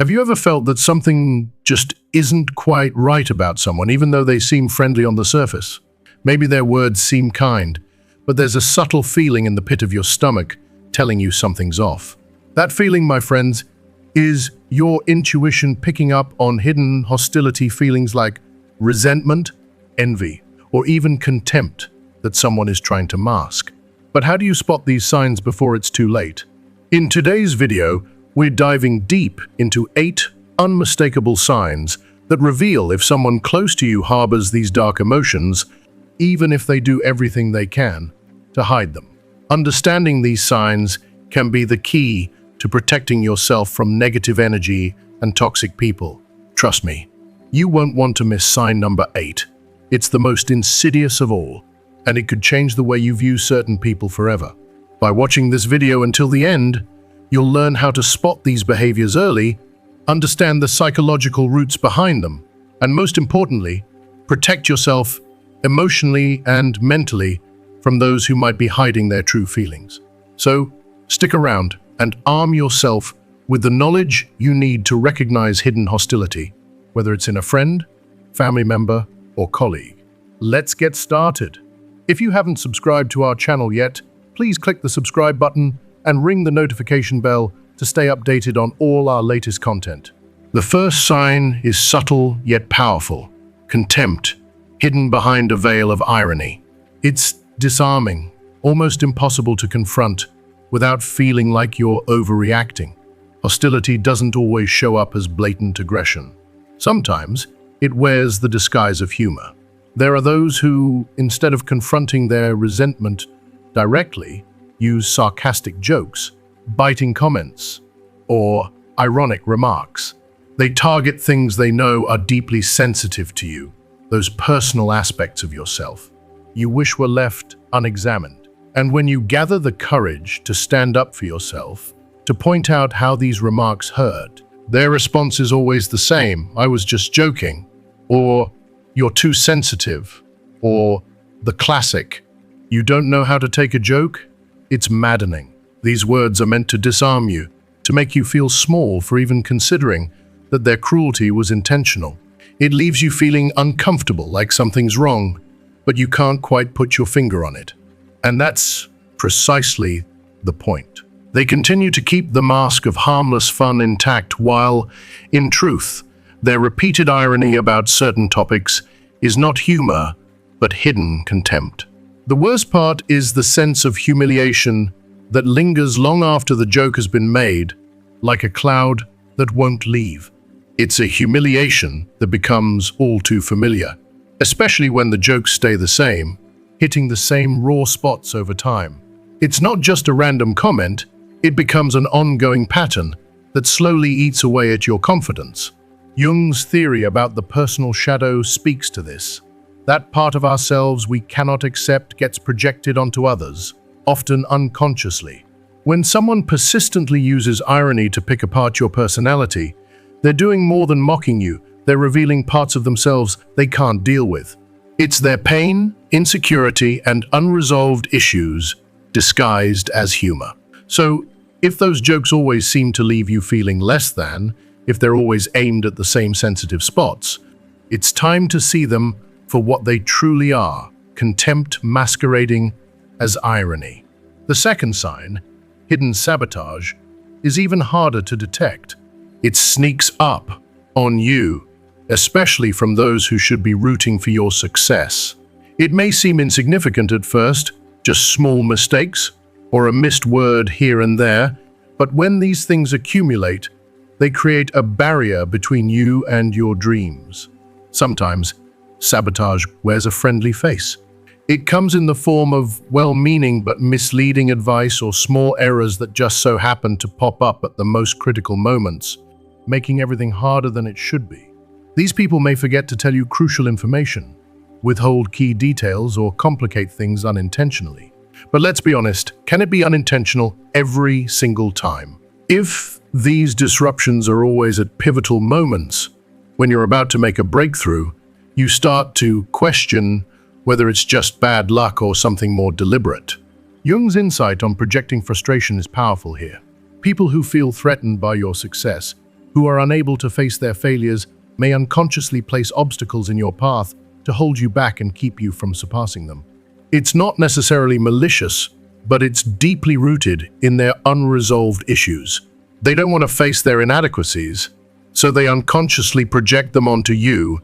Have you ever felt that something just isn't quite right about someone, even though they seem friendly on the surface? Maybe their words seem kind, but there's a subtle feeling in the pit of your stomach telling you something's off. That feeling, my friends, is your intuition picking up on hidden hostility feelings like resentment, envy, or even contempt that someone is trying to mask. But how do you spot these signs before it's too late? In today's video, we're diving deep into 8 unmistakable signs that reveal if someone close to you harbors these dark emotions, even if they do everything they can to hide them. Understanding these signs can be the key to protecting yourself from negative energy and toxic people. Trust me, you won't want to miss sign number 8. It's the most insidious of all, and it could change the way you view certain people forever. By watching this video until the end, you'll learn how to spot these behaviors early, understand the psychological roots behind them, and most importantly, protect yourself emotionally and mentally from those who might be hiding their true feelings. So, stick around and arm yourself with the knowledge you need to recognize hidden hostility, whether it's in a friend, family member, or colleague. Let's get started. If you haven't subscribed to our channel yet, please click the subscribe button and ring the notification bell to stay updated on all our latest content. The first sign is subtle yet powerful: contempt, hidden behind a veil of irony. It's disarming, almost impossible to confront without feeling like you're overreacting. Hostility doesn't always show up as blatant aggression. Sometimes it wears the disguise of humor. There are those who, instead of confronting their resentment directly, use sarcastic jokes, biting comments, or ironic remarks. They target things they know are deeply sensitive to you, those personal aspects of yourself you wish were left unexamined. And when you gather the courage to stand up for yourself, to point out how these remarks hurt, their response is always the same: "I was just joking," or "You're too sensitive," or the classic, "You don't know how to take a joke?" It's maddening. These words are meant to disarm you, to make you feel small for even considering that their cruelty was intentional. It leaves you feeling uncomfortable, like something's wrong, but you can't quite put your finger on it. And that's precisely the point. They continue to keep the mask of harmless fun intact while, in truth, their repeated irony about certain topics is not humor, but hidden contempt. The worst part is the sense of humiliation that lingers long after the joke has been made, like a cloud that won't leave. It's a humiliation that becomes all too familiar, especially when the jokes stay the same, hitting the same raw spots over time. It's not just a random comment, it becomes an ongoing pattern that slowly eats away at your confidence. Jung's theory about the personal shadow speaks to this. That part of ourselves we cannot accept gets projected onto others, often unconsciously. When someone persistently uses irony to pick apart your personality, they're doing more than mocking you. They're revealing parts of themselves they can't deal with. It's their pain, insecurity, and unresolved issues disguised as humor. So, if those jokes always seem to leave you feeling less than, if they're always aimed at the same sensitive spots, it's time to see them for what they truly are: contempt masquerading as irony. The second sign, hidden sabotage, is even harder to detect. It sneaks up on you, especially from those who should be rooting for your success. It may seem insignificant at first, just small mistakes or a missed word here and there, but when these things accumulate, they create a barrier between you and your dreams. Sometimes, sabotage wears a friendly face. It comes in the form of well-meaning but misleading advice or small errors that just so happen to pop up at the most critical moments, making everything harder than it should be. These people may forget to tell you crucial information, withhold key details, or complicate things unintentionally. But let's be honest, can it be unintentional every single time? If these disruptions are always at pivotal moments, when you're about to make a breakthrough, you start to question whether it's just bad luck or something more deliberate. Jung's insight on projecting frustration is powerful here. People who feel threatened by your success who are unable to face their failures may unconsciously place obstacles in your path to hold you back and keep you from surpassing them. It's not necessarily malicious, but it's deeply rooted in their unresolved issues. They don't want to face their inadequacies, so they unconsciously project them onto you,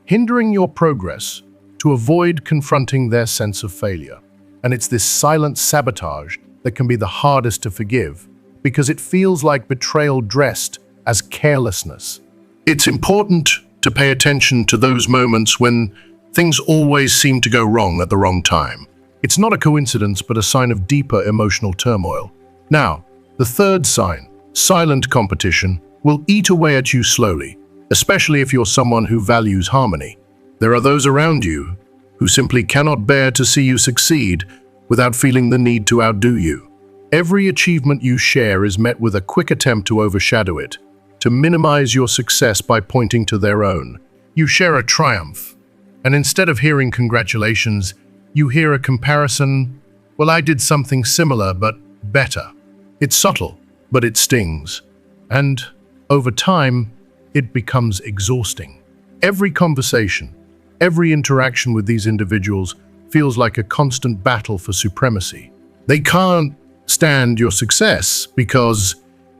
hindering your progress to avoid confronting their sense of failure. And it's this silent sabotage that can be the hardest to forgive, because it feels like betrayal dressed as carelessness. It's important to pay attention to those moments when things always seem to go wrong at the wrong time. It's not a coincidence, but a sign of deeper emotional turmoil. Now, the third sign, silent competition, will eat away at you slowly, especially if you're someone who values harmony. There are those around you who simply cannot bear to see you succeed without feeling the need to outdo you. Every achievement you share is met with a quick attempt to overshadow it, to minimize your success by pointing to their own. You share a triumph, and instead of hearing congratulations, you hear a comparison. Well, I did something similar, but better. It's subtle, but it stings. And over time, it becomes exhausting. Every conversation, every interaction with these individuals feels like a constant battle for supremacy. They can't stand your success because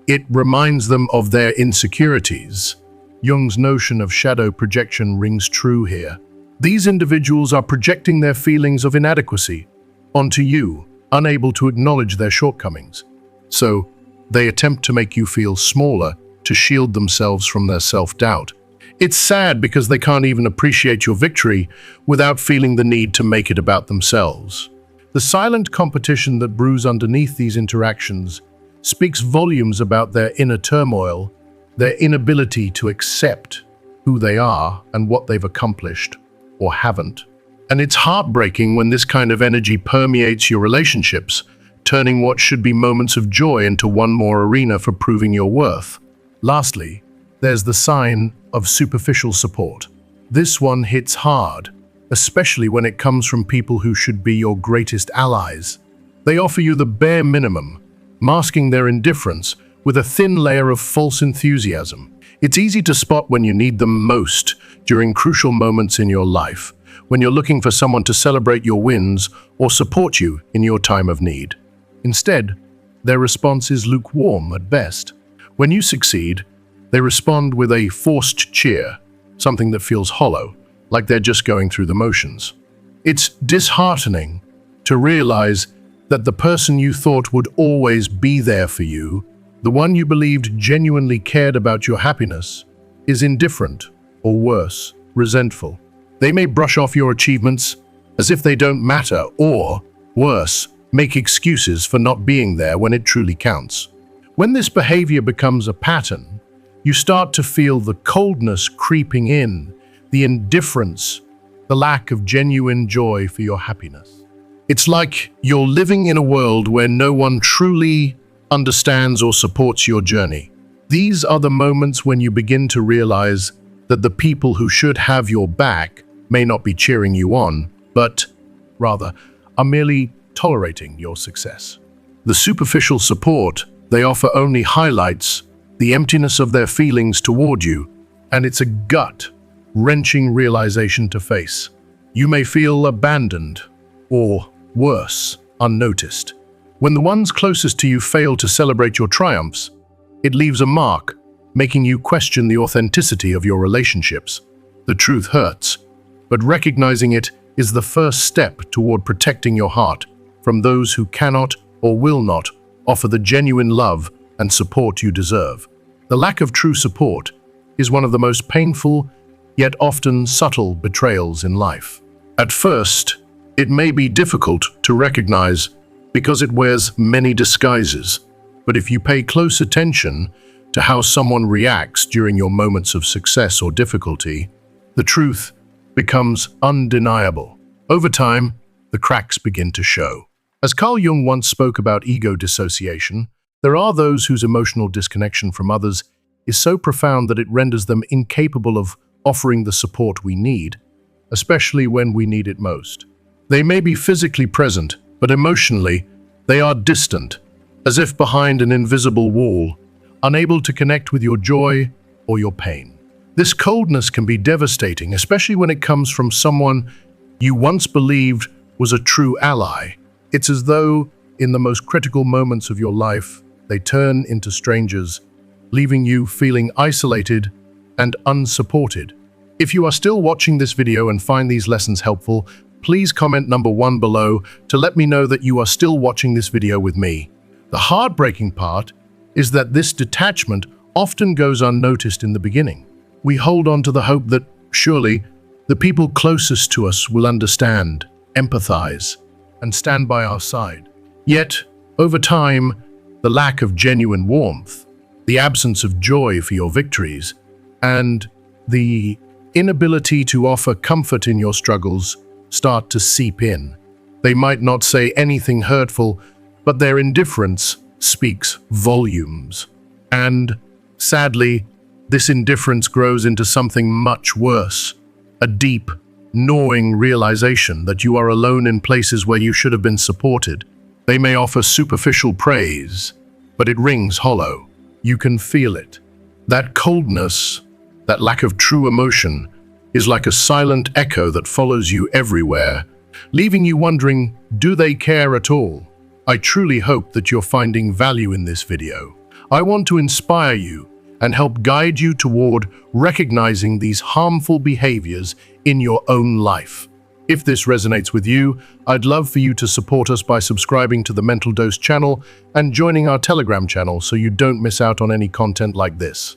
it reminds them of their insecurities. Jung's notion of shadow projection rings true here. These individuals are projecting their feelings of inadequacy onto you, unable to acknowledge their shortcomings. So, they attempt to make you feel smaller to shield themselves from their self-doubt. It's sad because they can't even appreciate your victory without feeling the need to make it about themselves. The silent competition that brews underneath these interactions speaks volumes about their inner turmoil, their inability to accept who they are and what they've accomplished or haven't. And it's heartbreaking when this kind of energy permeates your relationships, turning what should be moments of joy into one more arena for proving your worth. Lastly, there's the sign of superficial support. This one hits hard, especially when it comes from people who should be your greatest allies. They offer you the bare minimum, masking their indifference with a thin layer of false enthusiasm. It's easy to spot when you need them most during crucial moments in your life, when you're looking for someone to celebrate your wins or support you in your time of need. Instead, their response is lukewarm at best. When you succeed, they respond with a forced cheer, something that feels hollow, like they're just going through the motions. It's disheartening to realize that the person you thought would always be there for you, the one you believed genuinely cared about your happiness, is indifferent, or worse, resentful. They may brush off your achievements as if they don't matter, or, worse, make excuses for not being there when it truly counts. When this behavior becomes a pattern, you start to feel the coldness creeping in, the indifference, the lack of genuine joy for your happiness. It's like you're living in a world where no one truly understands or supports your journey. These are the moments when you begin to realize that the people who should have your back may not be cheering you on, but rather are merely tolerating your success. The superficial support they offer only highlights the emptiness of their feelings toward you, and it's a gut-wrenching realization to face. You may feel abandoned, or worse, unnoticed. When the ones closest to you fail to celebrate your triumphs, it leaves a mark, making you question the authenticity of your relationships. The truth hurts, but recognizing it is the first step toward protecting your heart from those who cannot or will not offer the genuine love and support you deserve. The lack of true support is one of the most painful, yet often subtle betrayals in life. At first, it may be difficult to recognize because it wears many disguises, but if you pay close attention to how someone reacts during your moments of success or difficulty, the truth becomes undeniable. Over time, the cracks begin to show. As Carl Jung once spoke about ego dissociation, there are those whose emotional disconnection from others is so profound that it renders them incapable of offering the support we need, especially when we need it most. They may be physically present, but emotionally, they are distant, as if behind an invisible wall, unable to connect with your joy, or your pain. This coldness can be devastating, especially when it comes from someone you once believed was a true ally. It's as though, in the most critical moments of your life, they turn into strangers, leaving you feeling isolated and unsupported. If you are still watching this video and find these lessons helpful, please comment number 1 below to let me know that you are still watching this video with me. The heartbreaking part is that this detachment often goes unnoticed in the beginning. We hold on to the hope that, surely, the people closest to us will understand, empathize, and stand by our side. Yet, over time, the lack of genuine warmth, the absence of joy for your victories, and the inability to offer comfort in your struggles start to seep in. They might not say anything hurtful, but their indifference speaks volumes. And, sadly, this indifference grows into something much worse, a deep, gnawing realization that you are alone in places where you should have been supported. They may offer superficial praise, but it rings hollow. You can feel it. That coldness, that lack of true emotion, is like a silent echo that follows you everywhere, leaving you wondering, do they care at all? I truly hope that you're finding value in this video. I want to inspire you and help guide you toward recognizing these harmful behaviors in your own life. If this resonates with you, I'd love for you to support us by subscribing to the Mental Dose channel and joining our Telegram channel so you don't miss out on any content like this.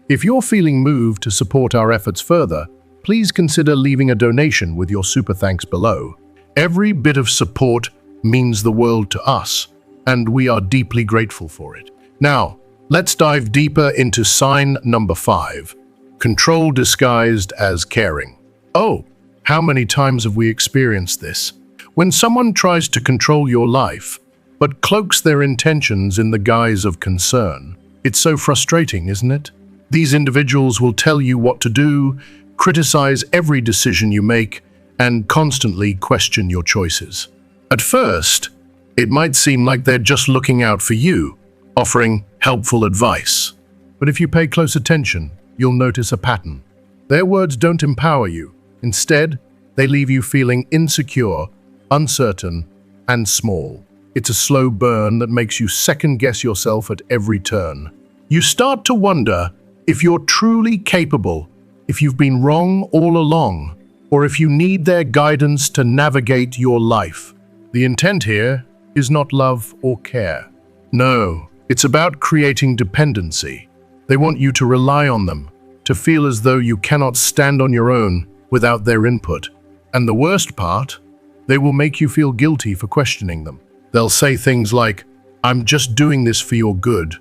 If you're feeling moved to support our efforts further, please consider leaving a donation with your super thanks below. Every bit of support means the world to us, and we are deeply grateful for it. Now, let's dive deeper into sign number 5, control disguised as caring. Oh, how many times have we experienced this? When someone tries to control your life, but cloaks their intentions in the guise of concern. It's so frustrating, isn't it? These individuals will tell you what to do, criticize every decision you make, and constantly question your choices. At first, it might seem like they're just looking out for you, offering helpful advice. But if you pay close attention, you'll notice a pattern. Their words don't empower you. Instead, they leave you feeling insecure, uncertain, and small. It's a slow burn that makes you second-guess yourself at every turn. You start to wonder if you're truly capable, if you've been wrong all along, or if you need their guidance to navigate your life. The intent here is not love or care. No, it's about creating dependency. They want you to rely on them, to feel as though you cannot stand on your own without their input. And the worst part, they will make you feel guilty for questioning them. They'll say things like, "I'm just doing this for your good,"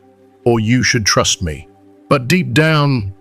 or "You should trust me." But deep down,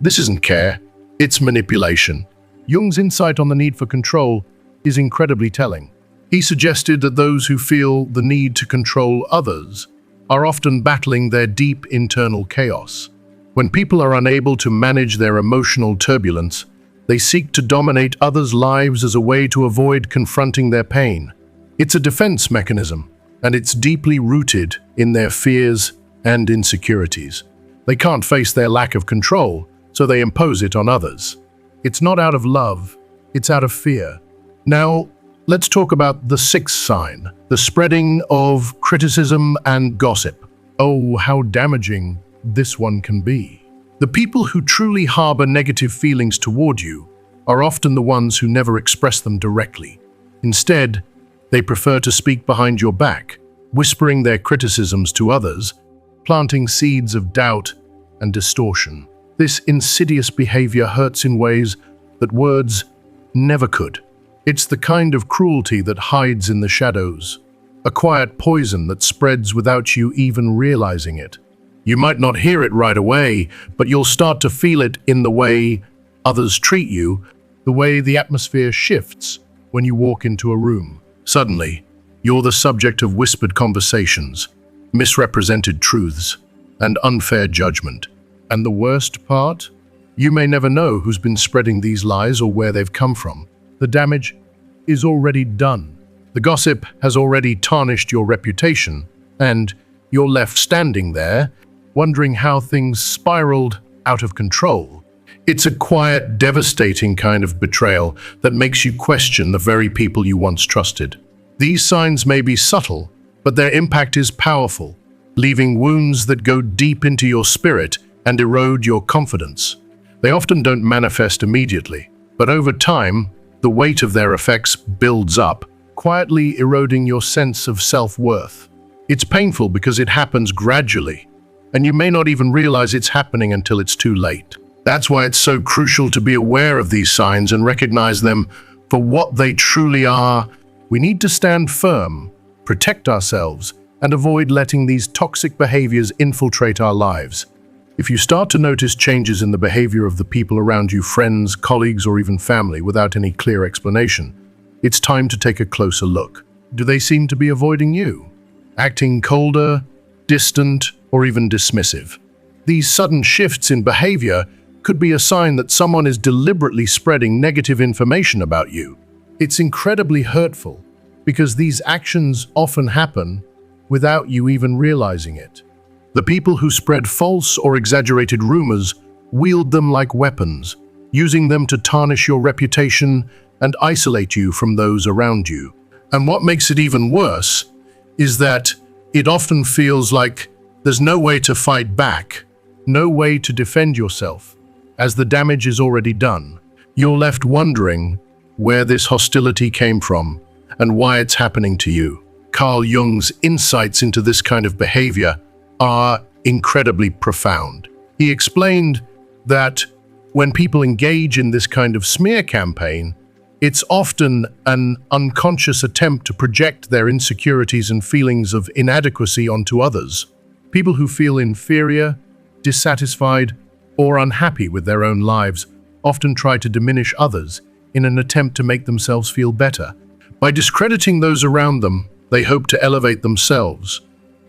this isn't care, it's manipulation. Jung's insight on the need for control is incredibly telling. He suggested that those who feel the need to control others are often battling their deep internal chaos. When people are unable to manage their emotional turbulence, they seek to dominate others' lives as a way to avoid confronting their pain. It's a defense mechanism, and it's deeply rooted in their fears and insecurities. They can't face their lack of control, so they impose it on others. It's not out of love, it's out of fear. Now, let's talk about the 6th sign, the spreading of criticism and gossip. Oh, how damaging this one can be. The people who truly harbor negative feelings toward you are often the ones who never express them directly. Instead, they prefer to speak behind your back, whispering their criticisms to others, planting seeds of doubt and distortion. This insidious behavior hurts in ways that words never could. It's the kind of cruelty that hides in the shadows, a quiet poison that spreads without you even realizing it. You might not hear it right away, but you'll start to feel it in the way others treat you, the way the atmosphere shifts when you walk into a room. Suddenly, you're the subject of whispered conversations, misrepresented truths, and unfair judgment. And the worst part? You may never know who's been spreading these lies or where they've come from. The damage is already done. The gossip has already tarnished your reputation, and you're left standing there, wondering how things spiraled out of control. It's a quiet, devastating kind of betrayal that makes you question the very people you once trusted. These signs may be subtle, but their impact is powerful, leaving wounds that go deep into your spirit and erode your confidence. They often don't manifest immediately, but over time, the weight of their effects builds up, quietly eroding your sense of self-worth. It's painful because it happens gradually, and you may not even realize it's happening until it's too late. That's why it's so crucial to be aware of these signs and recognize them for what they truly are. We need to stand firm, protect ourselves, and avoid letting these toxic behaviors infiltrate our lives. If you start to notice changes in the behavior of the people around you, friends, colleagues, or even family, without any clear explanation, it's time to take a closer look. Do they seem to be avoiding you? Acting colder, distant, or even dismissive? These sudden shifts in behavior could be a sign that someone is deliberately spreading negative information about you. It's incredibly hurtful because these actions often happen without you even realizing it. The people who spread false or exaggerated rumors wield them like weapons, using them to tarnish your reputation and isolate you from those around you. And what makes it even worse is that it often feels like there's no way to fight back, no way to defend yourself, as the damage is already done. You're left wondering where this hostility came from and why it's happening to you. Carl Jung's insights into this kind of behavior are incredibly profound. He explained that when people engage in this kind of smear campaign, it's often an unconscious attempt to project their insecurities and feelings of inadequacy onto others. People who feel inferior, dissatisfied, or unhappy with their own lives often try to diminish others in an attempt to make themselves feel better. By discrediting those around them, they hope to elevate themselves,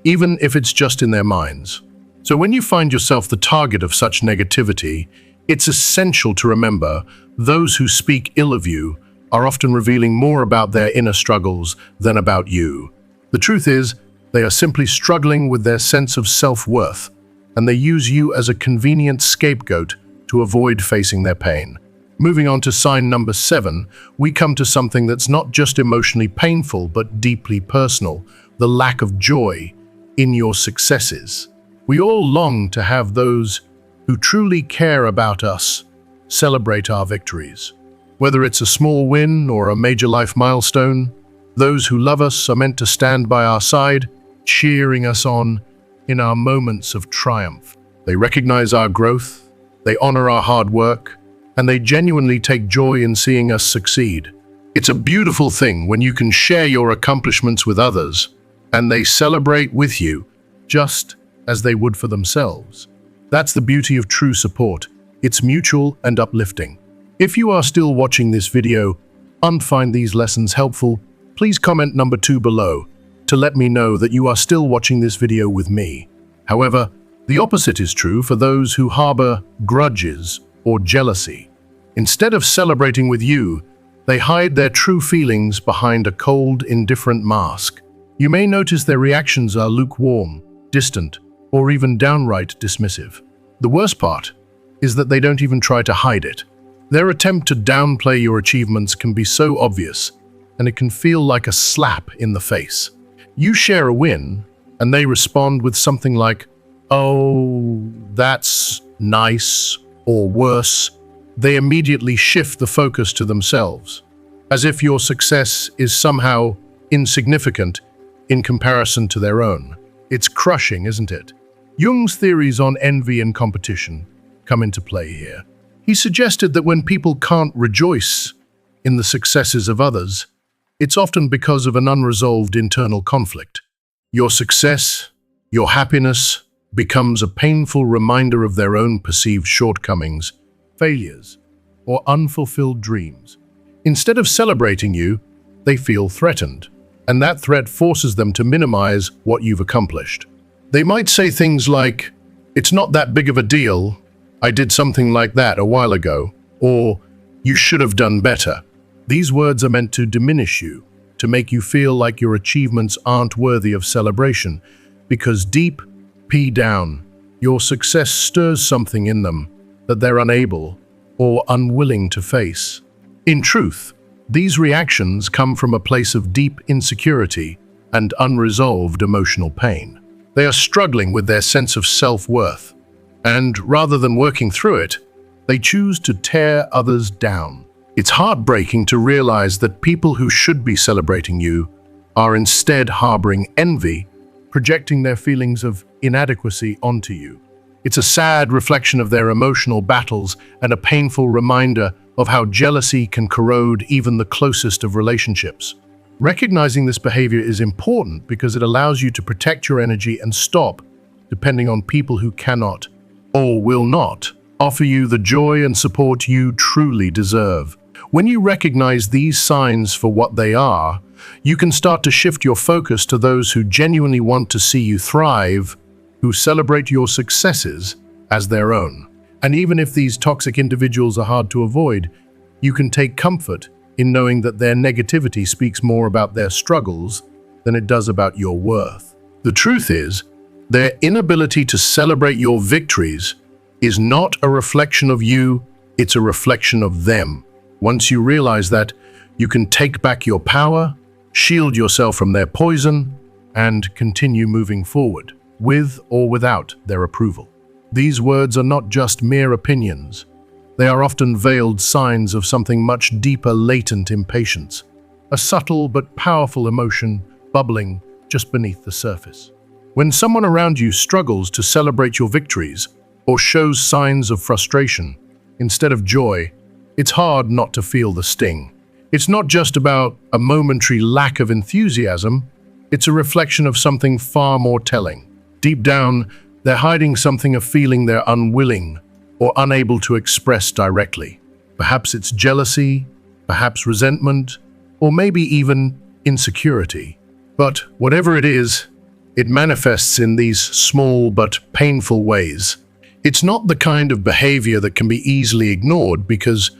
even if it's just in their minds. So when you find yourself the target of such negativity, it's essential to remember those who speak ill of you are often revealing more about their inner struggles than about you. The truth is, they are simply struggling with their sense of self-worth, and they use you as a convenient scapegoat to avoid facing their pain. Moving on to sign number 7, we come to something that's not just emotionally painful but deeply personal: the lack of joy in your successes. We all long to have those who truly care about us celebrate our victories. Whether it's a small win or a major life milestone, those who love us are meant to stand by our side, cheering us on in our moments of triumph. They recognize our growth, they honor our hard work, and they genuinely take joy in seeing us succeed. It's a beautiful thing when you can share your accomplishments with others, and they celebrate with you, just as they would for themselves. That's the beauty of true support. It's mutual and uplifting. If you are still watching this video and find these lessons helpful, please comment number 2 below to let me know that you are still watching this video with me. However, the opposite is true for those who harbor grudges or jealousy. Instead of celebrating with you, they hide their true feelings behind a cold, indifferent mask. You may notice their reactions are lukewarm, distant, or even downright dismissive. The worst part is that they don't even try to hide it. Their attempt to downplay your achievements can be so obvious, and it can feel like a slap in the face. You share a win, and they respond with something like, "Oh, that's nice," or worse, they immediately shift the focus to themselves, as if your success is somehow insignificant in comparison to their own. It's crushing, isn't it? Jung's theories on envy and competition come into play here. He suggested that when people can't rejoice in the successes of others, it's often because of an unresolved internal conflict. Your success, your happiness, becomes a painful reminder of their own perceived shortcomings, failures, or unfulfilled dreams. Instead of celebrating you, they feel threatened, and that threat forces them to minimize what you've accomplished. They might say things like, "It's not that big of a deal, I did something like that a while ago," or "You should have done better." These words are meant to diminish you, to make you feel like your achievements aren't worthy of celebration, because deep down, Your success stirs something in them that they're unable or unwilling to face. In truth, these reactions come from a place of deep insecurity and unresolved emotional pain. They are struggling with their sense of self-worth, and rather than working through it, they choose to tear others down. It's heartbreaking to realize that people who should be celebrating you are instead harboring envy, projecting their feelings of inadequacy onto you. It's a sad reflection of their emotional battles and a painful reminder of how jealousy can corrode even the closest of relationships. Recognizing this behavior is important because it allows you to protect your energy and stop depending on people who cannot or will not offer you the joy and support you truly deserve. When you recognize these signs for what they are, you can start to shift your focus to those who genuinely want to see you thrive, who celebrate your successes as their own. And even if these toxic individuals are hard to avoid, you can take comfort in knowing that their negativity speaks more about their struggles than it does about your worth. The truth is, their inability to celebrate your victories is not a reflection of you, it's a reflection of them. Once you realize that, you can take back your power, shield yourself from their poison, and continue moving forward, with or without their approval. These words are not just mere opinions. They are often veiled signs of something much deeper latent impatience, a subtle but powerful emotion bubbling just beneath the surface. When someone around you struggles to celebrate your victories or shows signs of frustration instead of joy, it's hard not to feel the sting. It's not just about a momentary lack of enthusiasm, it's a reflection of something far more telling. Deep down, they're hiding something, a feeling they're unwilling or unable to express directly. Perhaps it's jealousy, perhaps resentment, or maybe even insecurity. But whatever it is, it manifests in these small but painful ways. It's not the kind of behavior that can be easily ignored because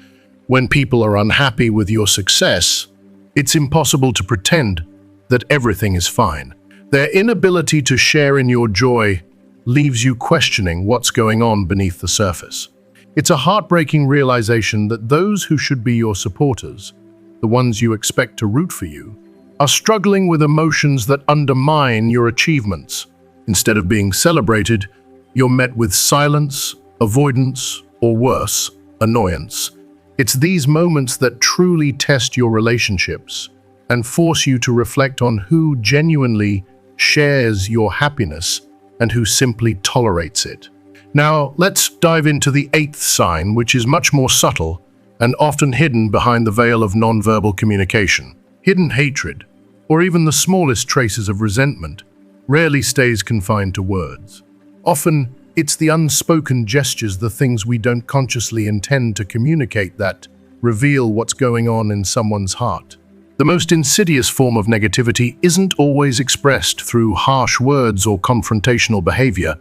when people are unhappy with your success, it's impossible to pretend that everything is fine. Their inability to share in your joy leaves you questioning what's going on beneath the surface. It's a heartbreaking realization that those who should be your supporters, the ones you expect to root for you, are struggling with emotions that undermine your achievements. Instead of being celebrated, you're met with silence, avoidance, or worse, annoyance. It's these moments that truly test your relationships and force you to reflect on who genuinely shares your happiness and who simply tolerates it. Now, let's dive into the eighth sign, which is much more subtle and often hidden behind the veil of nonverbal communication. Hidden hatred, or even the smallest traces of resentment, rarely stays confined to words. Often, it's the unspoken gestures, the things we don't consciously intend to communicate, that reveal what's going on in someone's heart. The most insidious form of negativity isn't always expressed through harsh words or confrontational behavior.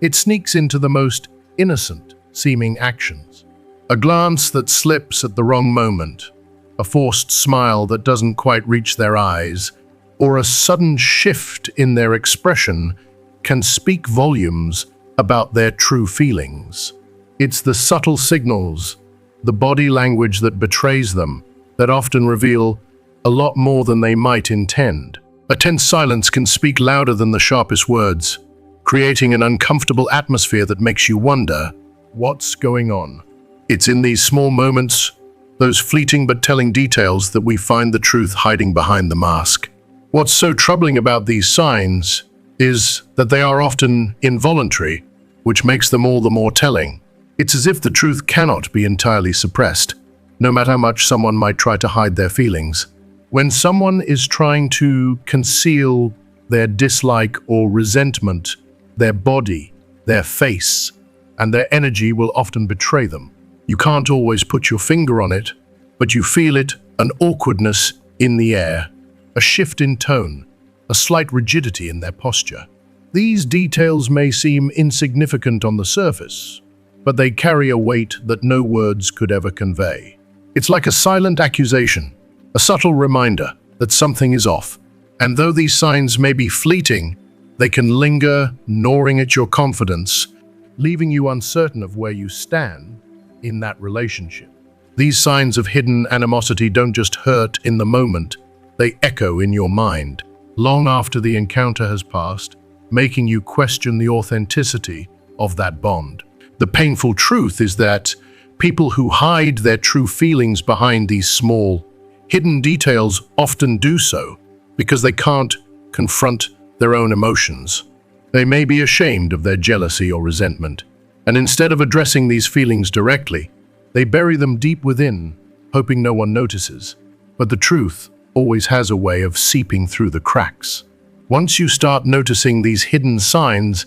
It sneaks into the most innocent-seeming actions. A glance that slips at the wrong moment, a forced smile that doesn't quite reach their eyes, or a sudden shift in their expression can speak volumes about their true feelings. It's the subtle signals, the body language that betrays them, that often reveal a lot more than they might intend. A tense silence can speak louder than the sharpest words, creating an uncomfortable atmosphere that makes you wonder, what's going on? It's in these small moments, those fleeting but telling details, that we find the truth hiding behind the mask. What's so troubling about these signs is that they are often involuntary, which makes them all the more telling. It's as if the truth cannot be entirely suppressed, no matter how much someone might try to hide their feelings. When someone is trying to conceal their dislike or resentment, their body, their face, and their energy will often betray them. You can't always put your finger on it, but you feel it, an awkwardness in the air, a shift in tone, a slight rigidity in their posture. These details may seem insignificant on the surface, but they carry a weight that no words could ever convey. It's like a silent accusation, a subtle reminder that something is off. And though these signs may be fleeting, they can linger, gnawing at your confidence leaving you uncertain of where you stand in that relationship. These signs of hidden animosity don't just hurt in the moment, they echo in your mind, long after the encounter has passed, making you question the authenticity of that bond. The painful truth is that people who hide their true feelings behind these small, hidden details often do so because they can't confront their own emotions. They may be ashamed of their jealousy or resentment, and instead of addressing these feelings directly, they bury them deep within, hoping no one notices. But the truth always has a way of seeping through the cracks. Once you start noticing these hidden signs,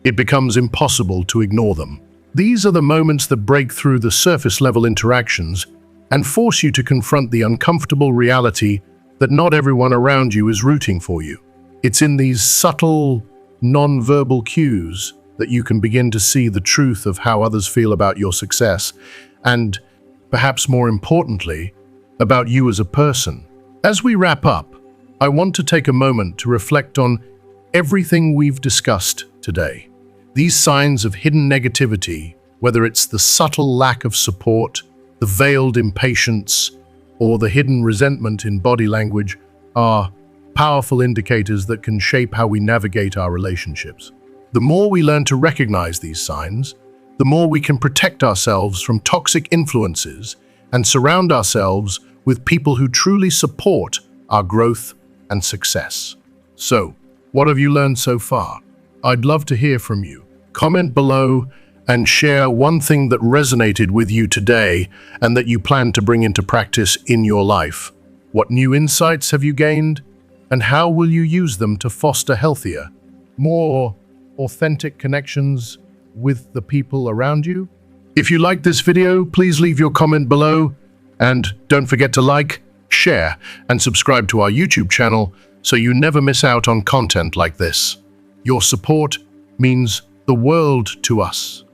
it becomes impossible to ignore them. These are the moments that break through the surface-level interactions and force you to confront the uncomfortable reality that not everyone around you is rooting for you. It's in these subtle, non-verbal cues that you can begin to see the truth of how others feel about your success and, perhaps more importantly, about you as a person. As we wrap up, I want to take a moment to reflect on everything we've discussed today. These signs of hidden negativity, whether it's the subtle lack of support, the veiled impatience, or the hidden resentment in body language, are powerful indicators that can shape how we navigate our relationships. The more we learn to recognize these signs, the more we can protect ourselves from toxic influences and surround ourselves with people who truly support our growth and success. So, what have you learned so far? I'd love to hear from you. Comment below and share one thing that resonated with you today and that you plan to bring into practice in your life. What new insights have you gained? And how will you use them to foster healthier, more authentic connections with the people around you? If you liked this video, please leave your comment below, and don't forget to like, share, and subscribe to our YouTube channel so you never miss out on content like this. Your support means the world to us.